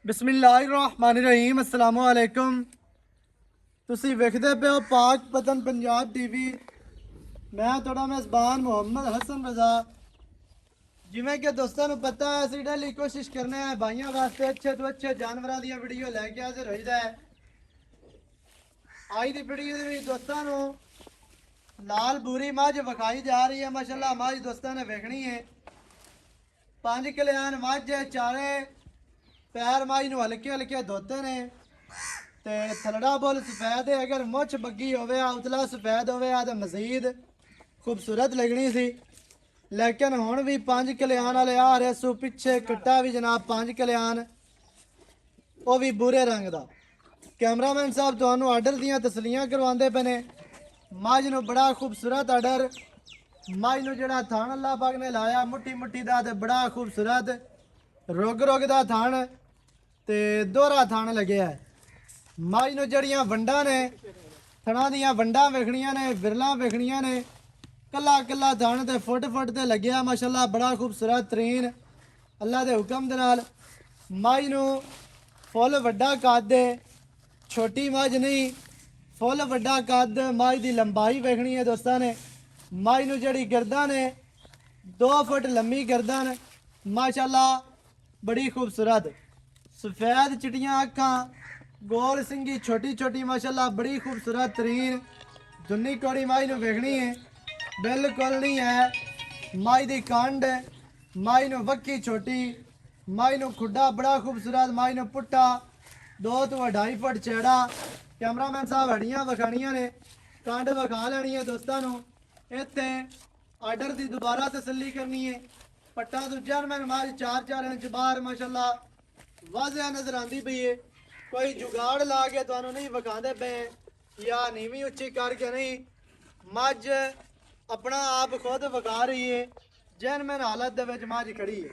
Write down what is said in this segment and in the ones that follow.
बिस्मिल्लाहिर्रहमानिर्रहीम अस्सलामु अलैकुम। ਤੁਸੀਂ ਵੇਖਦੇ ਪਏ ਹੋ ਪਾਕ ਪਤਨ ਪੰਜਾਬ ਟੀਵੀ। ਮੈਂ ਤੁਹਾਡਾ ਮੇਜ਼ਬਾਨ ਮੁਹੰਮਦ ਹਸਨ ਰਜ਼ਾ। ਜਿਵੇਂ ਕਿ ਦੋਸਤਾਂ ਨੂੰ ਪਤਾ ਹੈ ਅਸੀਂ ਡੇਲੀ ਕੋਸ਼ਿਸ਼ ਕਰਨੇ ਆ ਭਾਈਆਂ ਵਾਸਤੇ ਅੱਛੇ ਤੋਂ ਅੱਛੇ ਜਾਨਵਰਾਂ ਦੀਆਂ ਵੀਡੀਓ ਲੈ ਕੇ ਹਾਜ਼ਰ ਹੋਈਦਾ ਹੈ। ਅੱਜ ਦੀ ਵੀਡੀਓ ਦੇ ਵਿੱਚ ਦੋਸਤਾਂ ਨੂੰ ਲਾਲ ਬੂਰੀ ਮੱਝ ਵਿਖਾਈ ਜਾ ਰਹੀ ਹੈ। ਮਾਸ਼ਾਅੱਲਾ ਮੱਝ ਦੋਸਤਾਂ ਨੇ ਵੇਖਣੀ ਹੈ। 5 ਕਿਲਿਆਨ ਮੱਝ ਚਾਰੇ पैर माई ਨੂੰ ਹਲਕੇ ਹਲਕੇ ਧੋਤੇ ਨੇ ਤੇ ਥਲੜਾ ਬੋਲ ਸਫੈਦ ਹੈ। ਅਗਰ ਮੁੱਛ ਬੱਗੀ ਹੋਵੇ ਉਤਲਾ ਸਫੈਦ ਹੋਵੇ ਤਾਂ ਮਜ਼ੀਦ ਖੂਬਸੂਰਤ ਲੱਗਣੀ ਸੀ। ਲੇਕਿਨ ਹੁਣ ਵੀ 5 ਕਿਲਿਆਨ ਵਾਲੇ ਆ ਰਹੇ ਸੋ ਪਿੱਛੇ ਕੱਟਾ ਵੀ ਜਨਾਬ 5 ਕਿਲਿਆਨ ਉਹ ਵੀ ਬੂਰੇ ਰੰਗ ਦਾ। ਕੈਮਰਾਮੈਨ ਸਾਹਿਬ ਤੁਹਾਨੂੰ ਆਰਡਰ ਦੀਆਂ ਤਸਲੀਆਂ ਕਰਵਾਉਂਦੇ ਪਏ ਨੇ। ਮੱਝ ਨੂੰ ਬੜਾ ਖੂਬਸੂਰਤ ਆਰਡਰ। ਮੱਝ ਨੂੰ ਜਿਹੜਾ ਥਣ ਅੱਲਾਹ ਪਾਕ ਨੇ ਲਾਇਆ ਮੁੱਠੀ ਮੁੱਠੀ ਦਾ ਤੇ ਬੜਾ ਖੂਬਸੂਰਤ ਰੁਗ ਰੁਗ ਦਾ ਥਣ ਤੇ ਦੋਹਰਾ ਥਣ ਲੱਗਿਆ। ਮੱਝ ਨੂੰ ਜਿਹੜੀਆਂ ਵੰਡਾਂ ਨੇ ਥਣਾਂ ਦੀਆਂ ਵੰਡਾਂ ਵੇਖਣੀਆਂ ਨੇ ਵਿਰਲਾਂ ਵੇਖਣੀਆਂ ਨੇ। ਕੱਲਾ ਕੱਲਾ ਥਣ ਤੇ ਫੁੱਟ ਫੁੱਟ ਤੇ ਲੱਗਿਆ ਮਾਸ਼ਾਅੱਲਾ ਬੜਾ ਖੂਬਸੂਰਤ ਤਰੀਨ ਅੱਲਾ ਦੇ ਹੁਕਮ ਦੇ ਨਾਲ। ਮੱਝ ਨੂੰ ਫੁੱਲ ਵੱਡਾ ਕੱਦ ਛੋਟੀ ਮੱਝ ਨਹੀਂ ਫੁੱਲ ਵੱਡਾ ਕੱਦ। ਮੱਝ ਦੀ ਲੰਬਾਈ ਵੇਖਣੀ ਹੈ ਦੋਸਤਾਂ ਨੇ। ਮੱਝ ਨੂੰ ਜਿਹੜੀ ਗਰਦਨ ਹੈ 2 ਫੁੱਟ ਲੰਮੀ ਗਰਦਨ ਮਾਸ਼ਾਅੱਲਾ बड़ी खूबसूरत सफ़ेद चिटियाँ अखा गोल सिंगी छोटी छोटी माशाल्लाह बड़ी खूबसूरत तरीन दुन्नी कौड़ी माई नू वेखनी है बिल्कुल नहीं है। माई दी कंड माई नू वक्की छोटी माई नू खुड्डा बड़ा खूबसूरत माई नू पुट्टा 2 तो 2.5 फुट चौड़ा। कैमरामैन साहब हड्डियां विखाणियां ने कंड विखा लैनी है दोस्तों नू। इत्थे आर्डर की दोबारा तसल्ली करनी है। पट्टा दूजा मैं माज 4-4 इंच बाहर माशाल्लाह वाज़ह नजर आती पई है। कोई जुगाड़ ला के तुहानू नहीं विखाते पे या नीवी उच्ची करके नहीं। मझ अपना आप खुद विखा रही है जैनमैन हालत दे विच मझ खड़ी है।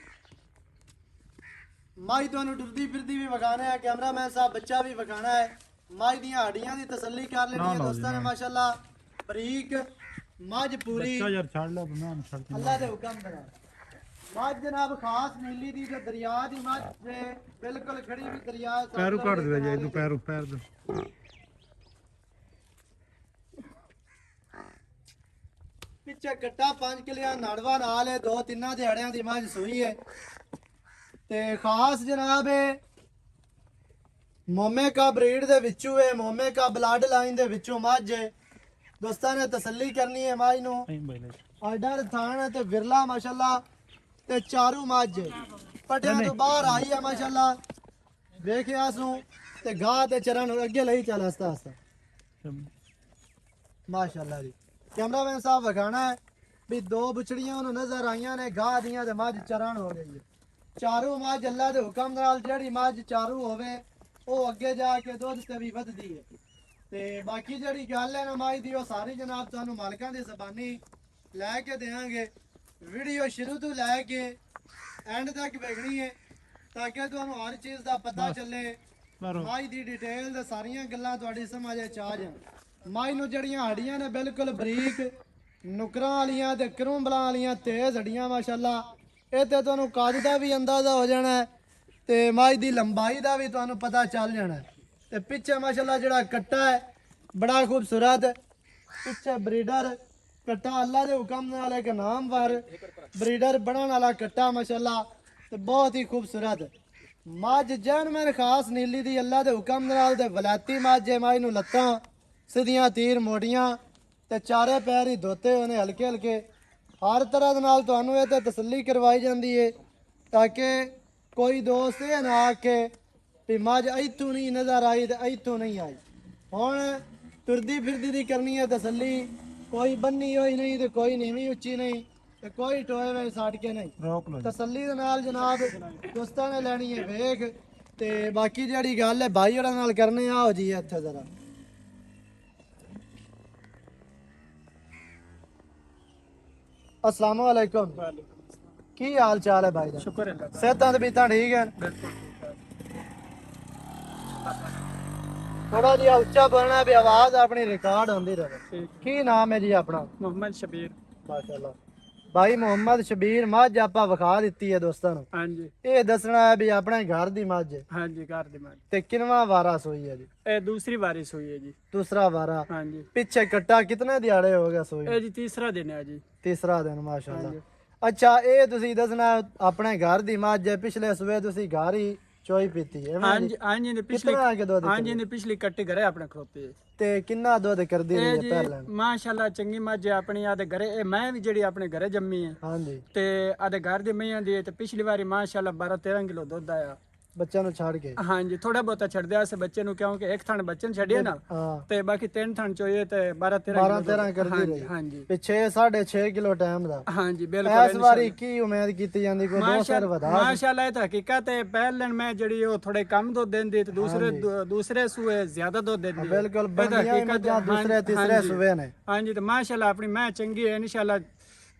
मझ तुहानू टुरदी फिरदी भी विखाना है। कैमरामैन साहब बच्चा भी विखाना है। मझ दियां हड्डियां दी तसल्ली कर लेनी है दोस्तों ने माशाल्लाह बरीक मझ पूरी अल्लाह दे हुक्म दे नाल। मझ जनाब खास नीली दी जो दरिया दी मझ बिल्कुल खड़ी भी दरिया पैरू काट दे जाए तू पैरू पैर दे पिछे कट्टा 5 किलियां नाड़वा नाल है 2-3 दिहाड़ियां दी मझ सूई है ते खास जनाब मोमे का ब्रीड दे विचों है मोमे का ब्लड लाइन दे विचों मझ दोस्तां ने तसल्ली करनी है। मझ नू आर्डर थान ते विरला माशाल्लाह ते चारू मझ पटियां तो बाहर आई है माशाल्लाह वेखिया सू ते गाह ते चरण अगे लई चल आस्ता आस्ता माशाल्लाह जी। कैमरामैन साहब विखाना है भी 2 बुछड़ियां उन्होंने नजर आईयां ने गाह दियां ते मझ चरण हो गई है। चारू मझ अल्लाह दे हुक्म नाल जेहड़ी मझ चारू होवे ओ अगे जाके दुध ते भी वधदी है। ते बाकी जेहड़ी गल है ना मझ दी ओ सारी जनाब तुहानू मालकां दी ज़बानी लैके देंगे। वीडियो शुरू तो लैके एंड तक वेखनी है ताकि तुहानू हर चीज़ का पता चले। मझ दी डिटेल ते सारियां गल्लां तुहाडी समझ आ जाण। मझ नू जड़ियां हड्डियां ने बिल्कुल बरीक नुकरां वालियां ते करूंबलां वालियां तेज़ हड्डियां माशाल्लाह। इह ते तुहानू कद दा भी अंदाज़ा हो जाना है ते मझ दी लंबाई का भी तुहानू पता चल जाना है। ते पिछे माशाल्लाह जिहड़ा कट्टा है बड़ा खूबसूरत पिछे ब्रीडर कट्टा अल्लाह के हुक्म नाल एक नामवर ब्रीडर बनने वाला कट्टा माशाल्लाह ते बहुत ही खूबसूरत मझ जैनमैन खास नीली दी अल्लाह के हुक्म नाल ते वलैती मझ मझ नू लत्तां सीधियां तीर मोटियां ते चारे पैर ही धोते होने हल्के हल्के हर तरह दे नाल तुहानू इह ते तसल्ली करवाई जाती है ताकि कोई दोस्त ये ना आखे भी मझ इत्थों नहीं नज़र आई ते इत्थों नहीं आई। हुण तुरदी फिरदी दी करनी है तसल्ली कोई बन्नी हुई नहीं तो कोई नीवी उच्ची नहीं तो कोई टोए में साट के नहीं तसल्ली दे नाल जनाब दोस्तां ने लैनी है वेख ते बाकी जिहड़ी गल है भाई होरां नाल करने आओ जी इत्थे जरा। अस्सलाम वालेकुम की हाल चाल है भाई दा? शुक्र है सेहतां ते बीतां ठीक है? थोड़ा जी उच्चा बोलना भी आवाज अपनी रिकॉर्ड होंदी रहे। की नाम है जी अपना? मोहम्मद शबीर। माशाल्लाह ਭਾਈ ਮੁਹੰਮਦ ਸ਼ਬੀਰ ਮੱਝ ਆਪਾਂ ਵਿਖਾ ਦਿੱਤੀ ਹੈ ਦੋਸਤਾਂ ਨੂੰ। ਹਾਂਜੀ ਇਹ ਦੱਸਣਾ ਹੈ ਵੀ ਆਪਣੇ ਘਰ ਦੀ ਮੱਝ ਹੈ ਹਾਂਜੀ ਘਰ ਦੀ ਮੱਝ। ਤੇ ਕਿੰਨਵਾਂ ਵਾਰਾ ਸੋਈ ਹੈ ਜੀ? ਇਹ ਦੂਸਰੀ ਵਾਰੀ ਸੂਈ ਹੈ ਜੀ। दूसरा वारा। ਹਾਂਜੀ पीछे कट्टा कितने दिहाड़े हो गया सोई? ਇਹ ਜੀ ਤੀਸਰਾ ਦਿਨ ਹੈ ਜੀ। तीसरा दिन माशाल्लाह। ਹਾਂਜੀ अच्छा ये तुसी दसना अपने घर दी मझ है, पिछले सुबह तुसी घर ही चोई पीती है ਹਾਂਜੀ ਹਾਂਜੀ ਨੇ ਪਿਛਲੀ कितना के दूध ਹਾਂਜੀ ਨੇ ਪਿਛਲੀ ਕੱਟੀ ਘਰੇ ਆਪਣੇ ਖਲੋਤੇ ते किन्ना दूध कर दी ਇਹ है ਜੀ पहले? ਮਾਸ਼ਾਅੱਲਾ ਚੰਗੀ ਮੱਝ ਹੈ ਆਪਣੀ ਆਦੇ ਘਰੇ। ਇਹ ਮੈਂ ਵੀ ਜਿਹੜੀ ਆਪਣੇ ਘਰੇ ਜੰਮੀ ਹੈ हां जी। ਤੇ ਆਦੇ ਘਰ ਦੀ ਮਈਆਂ ਦੀ ਹੈ ਤੇ ਪਿਛਲੀ ਵਾਰੀ ਮਾਸ਼ਾਅੱਲਾ 12-13 ਕਿਲੋ ਦੁੱਧ ਆਇਆ। बच्चा नु छाड़ के? ਹਾਂਜੀ ਥੋੜਾ ਬਹੁਤਾ ਛੱਡਦਿਆ ਸੀ ਬੱਚੇ ਨੂੰ ਕਿਉਂਕਿ ਇੱਕ ਥਣ ਬੱਚੇ ਨੂੰ ਛੱਡਿਆ ਨਾ हां ਤੇ ਬਾਕੀ ਤਿੰਨ ਥਣ ਚੋਏ ਤੇ 12-13 12-13 कर दी रही। ਹਾਂਜੀ पिछे 6.5 किलो टाइम दा। ਹਾਂਜੀ ਬਿਲकुल इस बारी की उम्मीद कीती जांदी कोई 2 सिर वधा? ਮਾਸ਼ਾਅੱਲਾ ਇਹ ਤਾਂ ਹਕੀਕਤ ਹੈ। ਪਹਿਲਾਂ ਮੈਂ ਜਿਹੜੀ ਉਹ ਥੋੜੇ ਕਮ ਦੁੱਧ ਦਿੰਦੀ ਤੇ ਦੂਸਰੇ ਸੂਏ ਜ਼ਿਆਦਾ ਦੁੱਧ ਦਿੰਦੀ ਹੈ। बिल्कुल ਇਹ ਤਾਂ बंदियां ਹਕੀਕਤ मझां ਹੈ। दूसरे तीसरे ਹਾਂਜੀ। सुबह ने। ਹਾਂਜੀ ਤੇ ਮਾਸ਼ਾਅੱਲਾ ਆਪਣੀ ਮੈਂ ਚੰਗੀ ਹੈ ਇਨਸ਼ਾਅੱਲਾ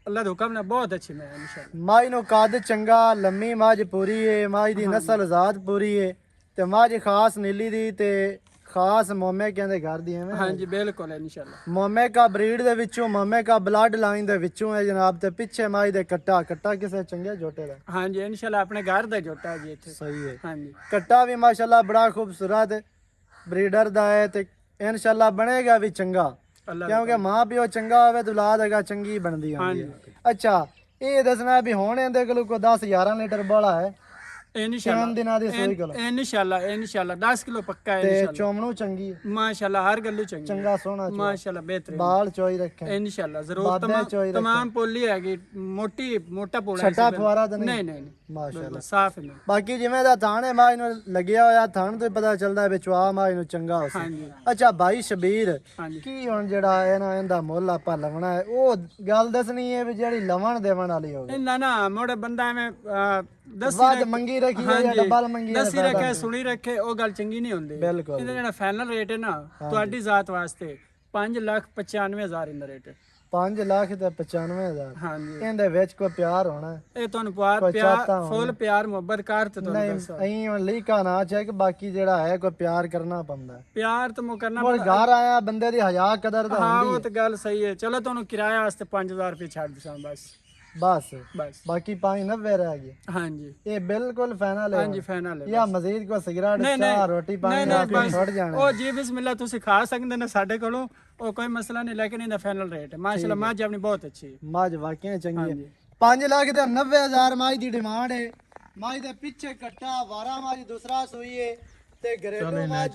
ਅੱਲਾਹ ਦੇ ਹੁਕਮ ਨਾਲ ਬਹੁਤ ਅੱਛੀ ਮੈਂ ਇਨਸ਼ਾਅੱਲਾ। ਮਾਝ ਨੂੰ ਕੱਦ ਚੰਗਾ, ਲੰਮੀ ਮੱਝ ਪੂਰੀ ਏ, ਮੱਝ ਦੀ ਨਸਲ ਆਜ਼ਾਦ ਪੂਰੀ ਏ ਤੇ ਮੱਝ ਖਾਸ ਨੀਲੀ ਦੀ ਤੇ ਖਾਸ ਮੋਮੇਕਿਆਂ ਦੇ ਘਰ ਦੀ ਐਵੇਂ। ਹਾਂਜੀ ਬਿਲਕੁਲ ਇਨਸ਼ਾਅੱਲਾ। ਮੋਮੇਕਾ ਬਰੀਡ ਦੇ ਵਿੱਚੋਂ, ਮੋਮੇਕਾ ਬਲੱਡ ਲਾਈਨ ਦੇ ਵਿੱਚੋਂ ਹੈ ਜਨਾਬ। ਤੇ ਪਿੱਛੇ ਮੱਝ ਦੇ ਕੱਟਾ ਕਿਸੇ ਚੰਗੇ ਜੋਟੇ ਦਾ। ਹਾਂਜੀ ਇਨਸ਼ਾਅੱਲਾ ਆਪਣੇ ਘਰ ਦਾ ਜੋਟਾ ਜੀ ਇੱਥੇ। ਸਹੀ ਹੈ। ਹਾਂਜੀ ਕੱਟਾ ਵੀ ਮਾਸ਼ਾਅੱਲਾ ਬੜਾ ਖੂਬਸੂਰਤ ਬਰੀਡਰ ਦਾ ਹੈ ਤੇ ਇਨਸ਼ਾਅੱਲਾ ਬਣੇਗਾ ਵੀ ਚੰਗਾ ਅੱਲਾਹ ਕਿਉਂਕਿ ਮਾਂ ਪਿਓ ਚੰਗਾ ਹੋਵੇ ਤਾਂ ਔਲਾਦ ਹੈਗਾ ਚੰਗੀ ਬਣਦੀ ਆਉਂਦੀ ਹੈ। ਅੱਛਾ ਇਹ ਦੱਸਣਾ ਵੀ ਹੁਣ ਇਹਦੇ ਕੋਲ ਕੋਈ 10-11 ਲੀਟਰ ਬੋਲਾ ਹੈ ਇਨਸ਼ਾਅੱਲਾ। 3 ਦਿਨਾਂ ਦੀ ਸੂਈ ਕੋਲ ਇਨਸ਼ਾਅੱਲਾ 10 ਕਿਲੋ ਪੱਕਾ ਹੈ ਤੇ ਇਨਸ਼ਾਅੱਲਾ। ਚੋਮਣੂ ਚੰਗੀ ਹੈ, ਮਾਸ਼ਾਅੱਲਾ ਹਰ ਗੱਲੋਂ ਚੰਗੀ ਚੰਗਾ ਸੋਹਣਾ ਚੋਣ, ਮਾਸ਼ਾਅੱਲਾ ਬਿਹਤਰੀਨ ਬਾਲ ਚੋਈ ਰੱਖੇ ਇਨਸ਼ਾਅੱਲਾ ਜ਼ਰੂਰ। ਬਾਬੇ ਚੋਈ ਰੱਖੇ। तमाम ਪੋਲੀ ਹੈਗੀ ਮੋਟਾ ਪੋਲਾ ਛੱਟਾ ਫੁਆਰਾ ਤਾਂ ਨਹੀਂ ਨਹੀਂ? ਨਹੀਂ ਮਾਸ਼ਾਅੱਲਾ। ਸਾਫ ਹੈ। ਬਾਕੀ ਜਿਵੇਂ ਦਾ ਥਾਣੇ ਮਾਝ ਨੂੰ ਲੱਗਿਆ ਹੋਇਆ ਥਾਣ ਤੋਂ ਹੀ ਪਤਾ ਚੱਲਦਾ ਵਿੱਚ ਆ ਮਾਝ ਨੂੰ ਚੰਗਾ ਹੋ ਸੀ। ਹਾਂਜੀ ਅੱਛਾ ਭਾਈ ਸ਼ਬੀਰ ਹਾਂਜੀ ਕੀ ਹੁਣ ਜਿਹੜਾ ਇਹਦਾ ਮੁੱਲ ਆਪਾਂ ਲਵਣਾ ਹੈ ਉਹ ਗੱਲ ਦੱਸਣੀ ਹੈ ਵੀ ਜਿਹੜੀ ਲਵਣ ਦੇਵਣ ਵਾਲੀ ਹੋਵੇ। ਨਾ ਮੋੜੇ ਬੰਦਾ ਐਵੇਂ ਵੱਧ ਮੰਗੀ ਰੱਖੀ ਹੈ ਜਾਂ ਡਬਲ ਮੰਗੀ ਹੈ? ਦੱਸੀ ਰੱਖੇ ਸੁਣੀ ਰੱਖੇ ਉਹ ਗੱਲ ਚੰਗੀ ਨਹੀਂ ਹੁੰਦੀ। ਬਿਲਕੁਲ। ਇਹਦਾ ਜਿਹੜਾ ਫਾਈਨਲ ਰੇਟ ਹੈ ਨਾ ਤੁਹਾਡੀ ਜ਼ਾਤ ਵਾਸਤੇ 5,95,000 ਇਹਦਾ ਰੇਟ ਹੈ। 5 ਲੱਖ ਤੇ 95,000। ਹਾਂਜੀ ਇਹਦੇ ਵਿੱਚ ਕੋਈ ਪਿਆਰ ਹੋਣਾ ਹੈ? ਇਹ ਤੁਹਾਨੂੰ ਕੋਈ ਪਿਆਰ ਚਾਹਤਾ ਹੋਣਾ। ਫੁੱਲ ਪਿਆਰ ਮੁਹੱਬਤ ਕਰ ਤੇ ਤੁਹਾਨੂੰ ਨਹੀਂ ਦੱਸਾਂ। ਅਹੀਂ ਹੁਣ ਲੀਕਾ ਨਾ ਚੈੱਕ ਬਾਕੀ ਜਿਹੜਾ ਹੈ ਕੋਈ ਪਿਆਰ ਕਰਨਾ ਪੈਂਦਾ। ਪਿਆਰ ਤਾਂ ਮੁ ਕਰਨਾ ਹੁਣ ਘਰ ਆਇਆ ਬੰਦੇ ਦੀ ਹਯਾ ਕਦਰ ਤਾਂ ਹਾਂ ਉਹ ਹੁੰਦੀ ਤਾਂ ਗੱਲ ਸਹੀ ਹੈ। ਚਲੋ ਤੁਹਾਨੂੰ ਕਿਰਾਇਆ ਵਾਸਤੇ 5,000 ਰੁਪਏ ਛੱਡ ਦਿਸਾਂ ਬਸ। ਬਸ ਬਸ ਬਾਕੀ 590 ਰਹਿ ਗਏ। ਹਾਂਜੀ ਇਹ ਬਿਲਕੁਲ ਫਾਈਨਲ ਹੈ ਹਾਂਜੀ ਫਾਈਨਲ ਹੈ। ਜਾਂ ਮਜ਼ੀਦ ਕੋਈ ਸਿਗਰਟ ਨਹੀਂ ਚਾਹ ਰੋਟੀ ਪਾਣੀ ਨਹੀਂ ਨਾਲ ਬਸ ਛੁੱਟ ਜਾਣਾ? ਉਹ ਜੀ ਬਿਸਮਿਲ੍ਲਾ ਤੁਸੀਂ ਖਾ ਸਕਦੇ ਨੇ ਸਾਡੇ ਕੋਲੋਂ, ਉਹ ਕੋਈ ਮਸਲਾ ਨਹੀਂ। ਲੇਕਿਨ ਇਹਦਾ ਫਾਈਨਲ ਰੇਟ ਹੈ ਮਾਸ਼ਾਅੱਲਾ। ਮੱਝ ਆਪਣੀ ਬਹੁਤ ਅੱਛੀ ਹੈ। ਮੱਝ ਵਾਕਿਆ ਚੰਗੀ ਹੈ। ਹਾਂਜੀ 5 ਲੱਖ ਤੇ 90,000 ਮੱਝ ਦੀ ਡਿਮਾਂਡ ਹੈ। ਮੱਝ ਦੇ ਪਿੱਛੇ ਕੱਟਾ ਵਾਰਾ ਮੱਝ ਦੂਸਰਾ ਸੂਈ ਹੈ ਤੇ ਘਰੇਲੂ ਮੱਝ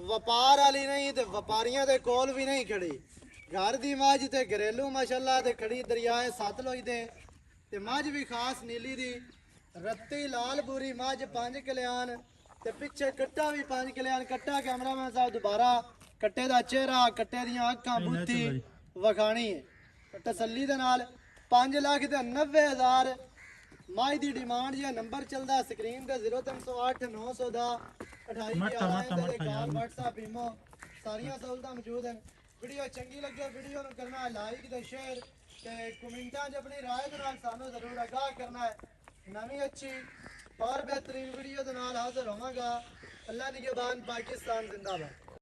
ਵਪਾਰ ਵਾਲੀ ਨਹੀਂ ਤੇ ਵਪਾਰੀਆਂ ਦੇ ਕੋਲ ਵੀ ਨਹੀਂ ਖੜੀ। ਘਰ ਦੀ ਮੱਝ ਤੇ ਘਰੇਲੂ ਮਾਸ਼ਾਅੱਲਾ ਤੇ ਖੜੀ ਦਰਿਆਏ ਸਤਲੁਜ ਦੇ ਤੇ ਮੱਝ ਵੀ ਖਾਸ ਨੀਲੀ ਦੀ ਰੱਤੀ ਲਾਲ ਬੂਰੀ ਮੱਝ 5 ਕਲਿਆਣ ਤੇ ਪਿੱਛੇ ਕੱਟਾ ਵੀ 5 ਕਲਿਆਣ। ਕੱਟਾ ਕੈਮਰਾਮੈਨ ਸਾਹਿਬ ਦੁਬਾਰਾ ਕੱਟੇ ਦਾ ਚਿਹਰਾ, ਕੱਟੇ ਦੀਆਂ ਅੱਖਾਂ, ਬੁੱਧੀ ਵਿਖਾਣੀ ਹੈ ਤਸੱਲੀ ਦੇ ਨਾਲ। 5,90,000 ਮੱਝ ਦੀ ਡਿਮਾਂਡ ਜਾਂ ਨੰਬਰ ਚੱਲਦਾ ਸਕਰੀਨ ਤੇ 0308 900 ਦਾ 28 WhatsApp ਈਮੋ ਸਾਰੀਆਂ ਸਹੂਲਤਾਂ ਮੌਜੂਦ ਹਨ। ਵੀਡੀਓ ਚੰਗੀ ਲੱਗੇ ਵੀਡੀਓ ਨੂੰ ਕਰਨਾ ਲਾਈਕ ਤੇ ਸ਼ੇਅਰ ਤੇ ਕਮੈਂਟਾਂ 'ਚ ਆਪਣੀ ਰਾਏ ਦੇ ਨਾਲ ਸਾਨੂੰ ਜ਼ਰੂਰ ਆਗਾਹ ਕਰਨਾ ਹੈ। ਨਵੀਂ ਅੱਛੀ ਔਰ ਬਿਹਤਰੀਨ ਵੀਡੀਓ ਦੇ ਨਾਲ ਹਾਜ਼ਰ ਹੋਵਾਂਗਾ। ਅੱਲਾ ਨਿਗਹਿਬਾਨ, ਪਾਕਿਸਤਾਨ ਜ਼ਿੰਦਾਬਾਦ।